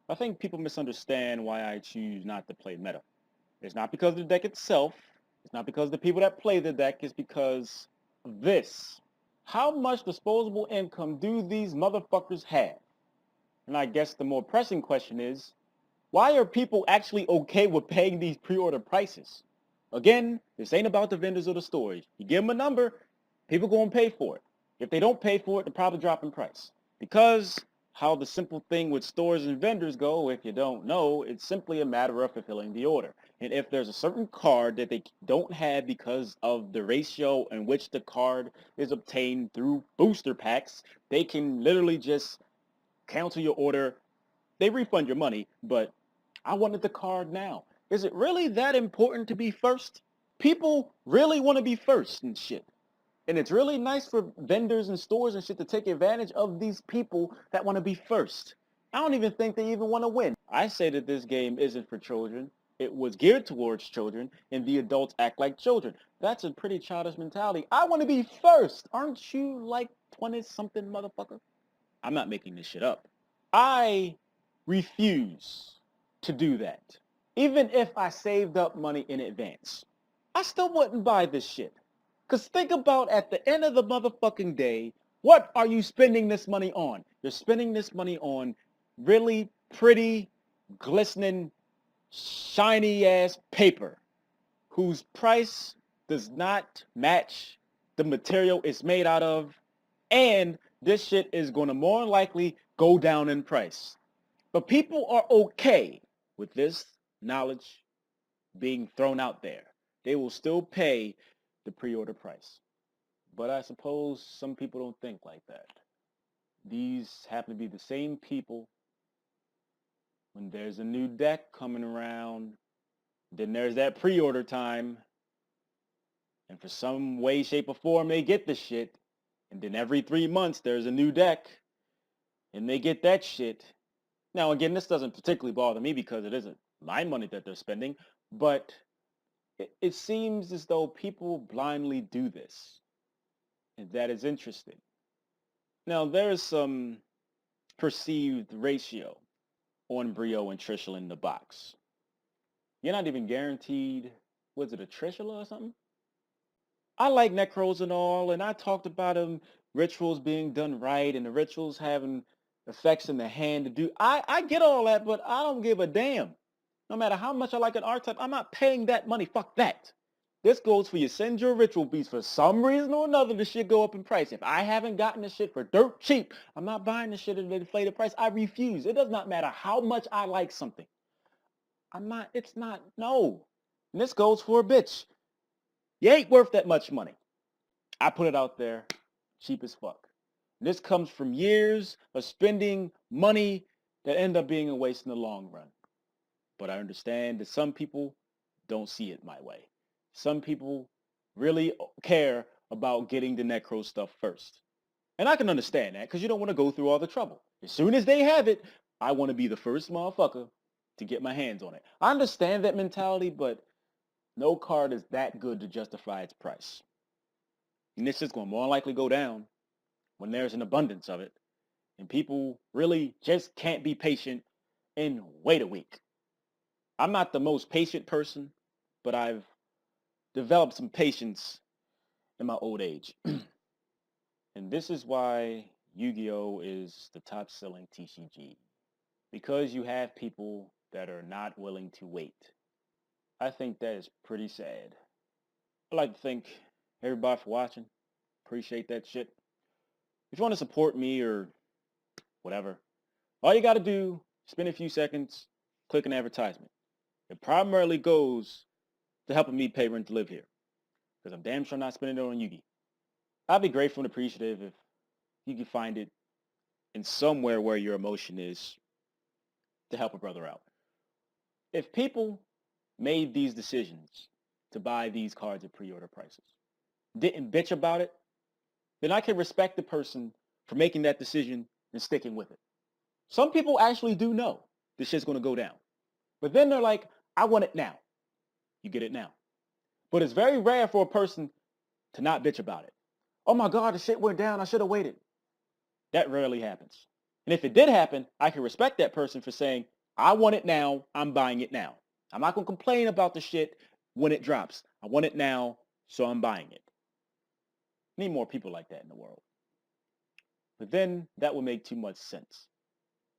I think people misunderstand why I choose not to play meta. It's not because of the deck itself. It's not because of the people that play the deck. It's because of this. How much disposable income do these motherfuckers have? And I guess the more pressing question is, why are people actually okay with paying these pre-order prices? Again, this ain't about the vendors or the stores. You give them a number, people going to pay for it. If they don't pay for it, they'll probably drop in price. Because how the simple thing with stores and vendors go, if you don't know, it's simply a matter of fulfilling the order. And if there's a certain card that they don't have because of the ratio in which the card is obtained through booster packs, they can literally just cancel your order. They refund your money, but I wanted the card now. Is it really that important to be first? People really want to be first and shit. And it's really nice for vendors and stores and shit to take advantage of these people that want to be first. I don't even think they even want to win. I say that this game isn't for children. It was geared towards children, and the adults act like children. That's a pretty childish mentality. I want to be first. Aren't you like 20-something, motherfucker? I'm not making this shit up. I refuse to do that. Even if I saved up money in advance, I still wouldn't buy this shit. Because think about at the end of the motherfucking day, what are you spending this money on? You're spending this money on really pretty, glistening, shiny ass paper whose price does not match the material it's made out of, and this shit is going to more likely go down in price. But people are okay with this knowledge being thrown out there. They will still pay the pre-order price. But I suppose some people don't think like that. These happen to be the same people when there's a new deck coming around, then there's that pre-order time, and for some way, shape, or form, they get the shit, and then every 3 months, there's a new deck, and they get that shit. Now, again, this doesn't particularly bother me because it isn't my money that they're spending, but it seems as though people blindly do this, and that is interesting. Now, there is some perceived ratio on Brio and Trishula in the box. You're not even guaranteed, was it a Trishula or something? I like Nekroz and all, and I talked about them rituals being done right and the rituals having effects in the hand to do. I get all that, but I don't give a damn. No matter how much I like an archetype, I'm not paying that money. Fuck that. This goes for your send your ritual beats. For some reason or another, the shit go up in price. If I haven't gotten the shit for dirt cheap, I'm not buying the shit at an inflated price. I refuse. It does not matter how much I like something. It's not, no. And this goes for a bitch. You ain't worth that much money. I put it out there, cheap as fuck. And this comes from years of spending money that end up being a waste in the long run. But I understand that some people don't see it my way. Some people really care about getting the Necro stuff first. And I can understand that because you don't want to go through all the trouble. As soon as they have it, I want to be the first motherfucker to get my hands on it. I understand that mentality, but no card is that good to justify its price. And it's just going to more likely go down when there's an abundance of it. And people really just can't be patient and wait a week. I'm not the most patient person, but I've developed some patience in my old age. And this is why Yu-Gi-Oh! Is the top selling TCG. Because you have people that are not willing to wait. I think that is pretty sad. I'd like to thank everybody for watching. Appreciate that shit. If you want to support me or whatever, all you got to do, spend a few seconds, click an advertisement. It primarily goes to helping me pay rent to live here. Because I'm damn sure not spending it on Yugi. I'd be grateful and appreciative if you could find it in somewhere where your emotion is to help a brother out. If people made these decisions to buy these cards at pre-order prices, didn't bitch about it, then I can respect the person for making that decision and sticking with it. Some people actually do know this shit's going to go down. But then they're like, I want it now. You get it now. But it's very rare for a person to not bitch about it. Oh my God, the shit went down. I should have waited. That rarely happens. And if it did happen, I can respect that person for saying, I want it now, I'm buying it now. I'm not going to complain about the shit when it drops. I want it now, so I'm buying it. Need more people like that in the world. But then that would make too much sense.